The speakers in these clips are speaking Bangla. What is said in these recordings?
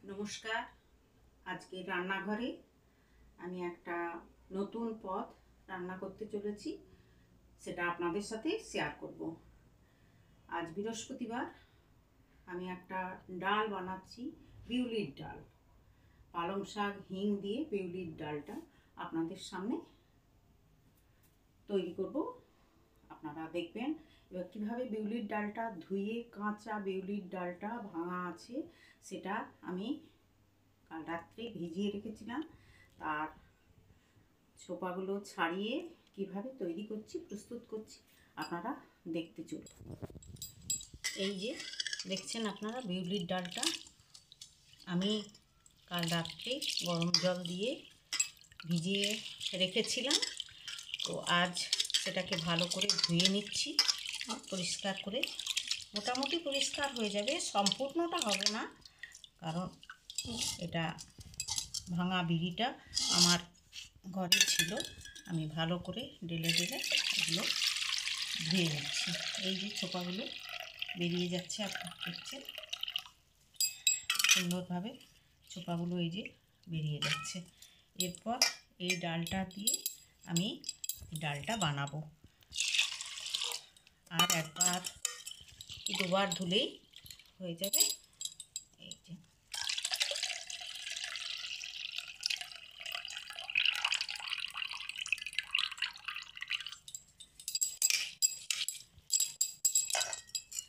নমস্কার। আজকে রান্নাঘরে আমি একটা নতুন পদ রান্না করতে চলেছি, সেটা আপনাদের সাথে শেয়ার করব। আজ বৃহস্পতিবার, আমি একটা ডাল বানাচ্ছি, বিউলির ডাল। পালং শাক হিং দিয়ে বিউলির ডালটা আপনাদের সামনে তৈরি করব, আপনারা দেখবেন। এবার কীভাবে বিউলির ডালটা ধুয়ে, কাঁচা বিউলির ডালটা ভাঙা আছে সেটা আমি কাল রাত্রে ভিজিয়ে রেখেছিলাম, তার ছোপাগুলো ছাড়িয়ে কিভাবে তৈরি করছি, প্রস্তুত করছি, আপনারা দেখতে চলুন। এই যে দেখছেন আপনারা, বিউলির ডালটা আমি কাল রাত্রে গরম জল দিয়ে ভিজিয়ে রেখেছিলাম। তো আজ সেটাকে ভালো করে ধুয়ে নিচ্ছি, পরিষ্কার করে। মোটামুটি পরিষ্কার হয়ে যাবে, সম্পূর্ণটা হবে না, কারণ এটা ভাঙা বিড়িটা আমার ঘরে ছিল। আমি ভালো করে ঢেলে এগুলো ধুয়ে নিচ্ছি। এই যে ছোপাগুলো বেরিয়ে যাচ্ছে, আপনারা দেখছেন সুন্দরভাবে ছোপাগুলো এই যে বেরিয়ে যাচ্ছে। এরপর এই ডালটা দিয়ে আমি ডালটা বানাবো। আর একবার কি দুবার ধুলেই হয়ে যাবে।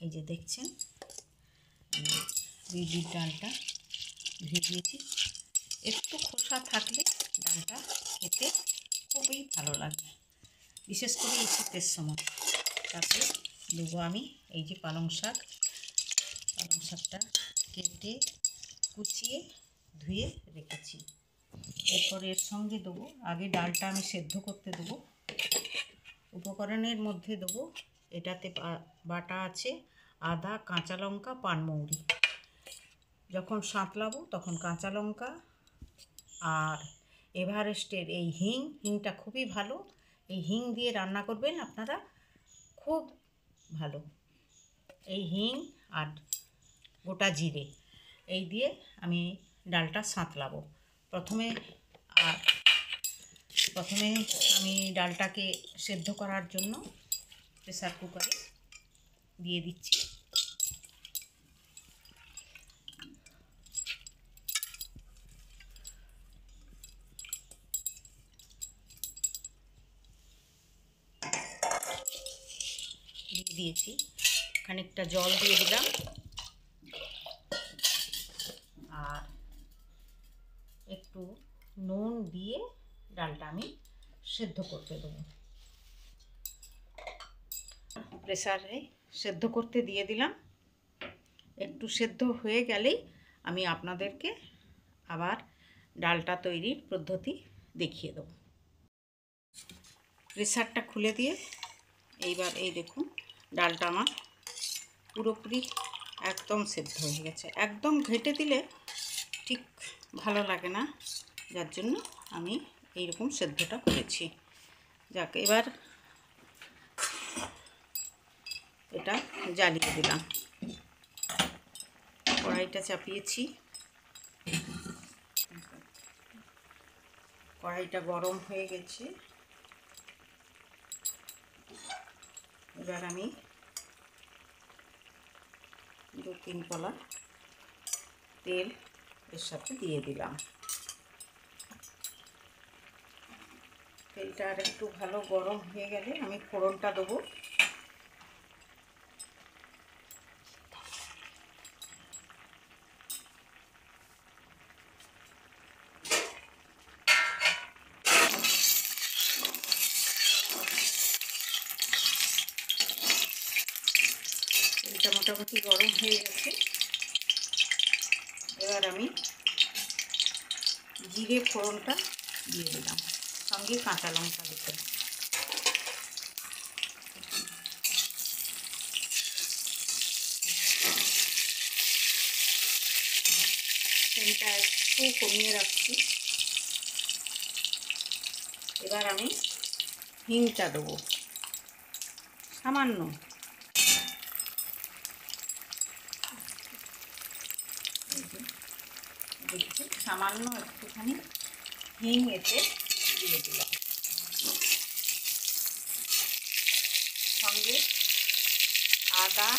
এই যে দেখছেন আমি বিউলির ডালটা ভিজিয়েছি। একটু খোসা থাকলে ডালটা খেতে খুবই ভালো লাগে, বিশেষ করে এই শীতের সময়। তারপরে দেবো আমি এই যে পালং শাকটা কেটে কুচিয়ে ধুয়ে রেখেছি। এরপর এর সঙ্গে দেবো, আগে ডালটা আমি সেদ্ধ করতে দেবো। উপকরণের মধ্যে দেবো, এটাতে বাটা আছে আদা, কাঁচা লঙ্কা, পানমৌরি। যখন সাঁতলাবো তখন কাঁচা লঙ্কা আর এভারেস্টের এই হিংটা খুবই ভালো। এই হিং দিয়ে রান্না করবেন আপনারা, খুব ভালো। এই হিং আর গোটা জিরে এই দিয়ে আমি ডালটা সাঁতলাবো। প্রথমে আমি ডালটাকে সেদ্ধ করার জন্য প্রেসার কুকারে দিয়ে দিচ্ছি। দিয়ে দিয়েছি, খানিকটা জল দিয়ে দিলাম, আর একটু নুন দিয়ে ডালটা আমি সেদ্ধ করতে দেবো। প্রেসারে সেদ্ধ করতে দিয়ে দিলাম। একটু সেদ্ধ হয়ে গেলেই আমি আপনাদেরকে আবার ডালটা তৈরির পদ্ধতি দেখিয়ে দেবো। প্রেসারটা খুলে দিয়ে এইবার এই দেখুন, ডালটা আমার পুরোপুরি একদম সেদ্ধ হয়ে গেছে। একদম ঘেঁটে দিলে ঠিক ভালো লাগে না, যার জন্য আমি এইরকম সেদ্ধটা করেছি। যাক, এবার এটা জ্বালিয়ে দিলাম, কড়াইটা চাপিয়েছি। কড়াইটা গরম হয়ে গেছে। এবার আমি 2-3 কলা তেল এর সাথে দিয়ে দিলাম। তেলটা আর একটু ভালো গরম হয়ে গেলে আমি ফোড়নটা দেবো। তেলটা মোটামুটি গরম হয়ে গেছে। এবার আমি জিরে ফোড়নটা দিয়ে দিলাম, সঙ্গে কাঁচা লঙ্কা দিতে। তেলটা একটু কমিয়ে রাখছি। এবার আমি হিংটা দেবো সামান্য। একটু সামান্য একটুখানি হিং এতে দিয়ে দিলাম, সঙ্গে আদা,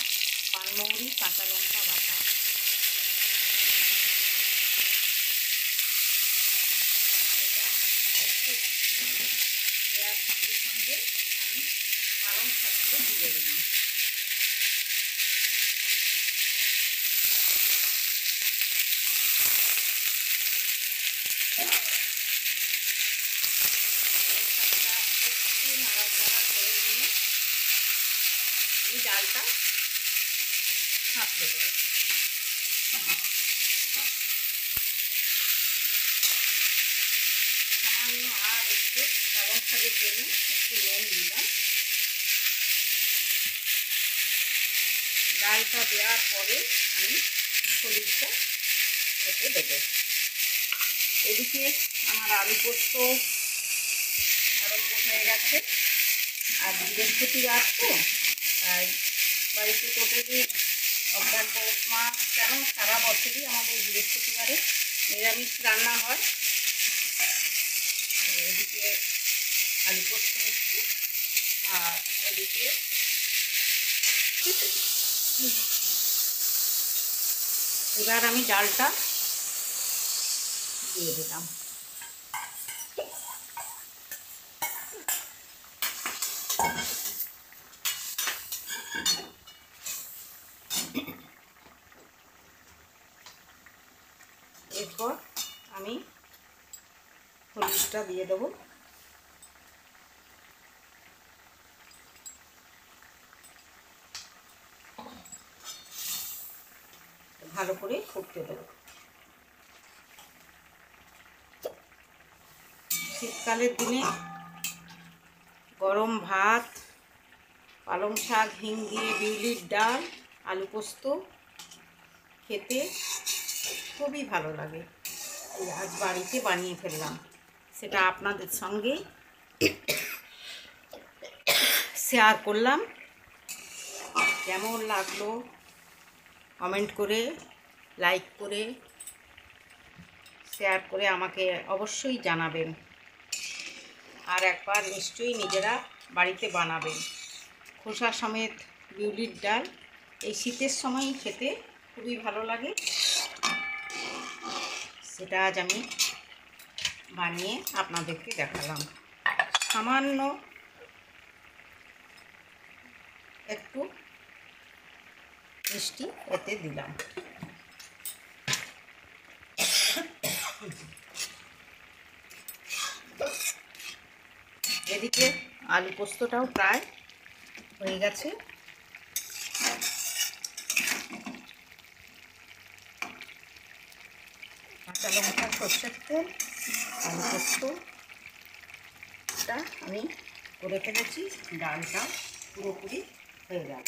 পানমৌরি, কাঁচা লঙ্কা বাটা। এটা একটু দেওয়ার সঙ্গে সঙ্গে আমি পালং শাকগুলো দিয়ে দিলাম। শাকটা একটু নাড়াচাড়া করে নিয়ে আমি ডালটা ছাঁকলে দেবো। সামান্য আর একটু পালং শাকের জন্য একটু নুন দিলাম। ডালটা দেওয়ার পরে আমি হলুদটা এতে দেবো। এদিকে আমার আলু পোস্ত আরম্ভ হয়ে গেছে। আর বৃহস্পতিবার তো, তাই বাড়িতে টোটালি অজ্ঞান পৌষ মাস কেন সারা বছরই আমাদের বৃহস্পতিবারে নিরামিষ রান্না হয়। এদিকে আলু পোস্ত হচ্ছে, আর এদিকে এবার আমি ডালটা দিয়ে দিলাম। এরপর আমি হলুদটা দিয়ে দেবো। ভালো করে ফুটতে দেবো। শীতকালের দিনে গরম ভাত, পালং শাক, হিং দিয়ে বিউলির ডাল, আলু পোস্ত খেতে খুবই ভালো লাগে। আজ বাড়িতে বানিয়ে ফেললাম, সেটা আপনাদের সঙ্গে শেয়ার করলাম। কেমন লাগলো কমেন্ট করে, লাইক করে, শেয়ার করে আমাকে অবশ্যই জানাবেন। আর একবার নিশ্চয়ই নিজেরা বাড়িতে বানাবেন। খোসা সমেত বিউলির ডাল এই শীতের সময় খেতে খুবই ভালো লাগে। সেটা আজ আমি বানিয়ে আপনাদেরকে দেখালাম। সামান্য একটু মিষ্টি এতে দিলাম। এদিকে আলু পোস্তটাও প্রায় হয়ে গেছে। কাঁচা লঙ্কা, সরষের তেল, আলু পোস্তটা আমি করে ফেলেছি। ডালটা পুরোপুরি হয়ে গেল।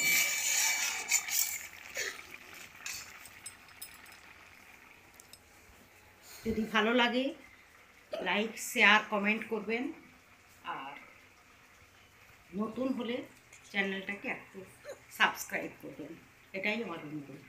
যদি ভালো লাগে লাইক, শেয়ার, কমেন্ট করবেন। আর নতুন হলে চ্যানেলটাকে একটু সাবস্ক্রাইব করবেন, এটাই আমার অনুরোধ।